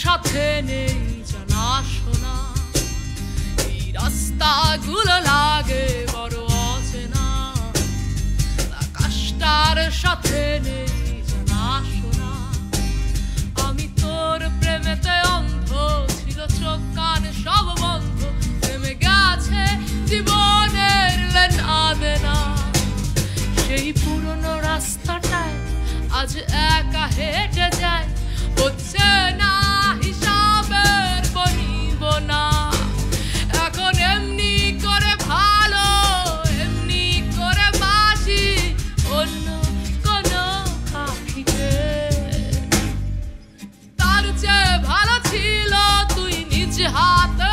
সাথে নেই জানাশোনা, এই রাস্তাগুলো লাগে বড় অচেনা, আকাশটার সাথে নেই জানাশোনা। আমি তোর প্রেমেতে অন্ধ, ছিল চোখ কান সব বন্ধ, প্রেমে গেছে জীবনের লেনা দেনা। সেই পুরনো রাস্তাটায় আজ একা হেঁটে যায়, হচ্ছে না হিসাবের বনিব না। এখন এমনি করে ভালো, এমনি করে বাসি অন্য কোনো পাখিকে। তার চেয়ে ভালো ছিল তুই নিজ হাতে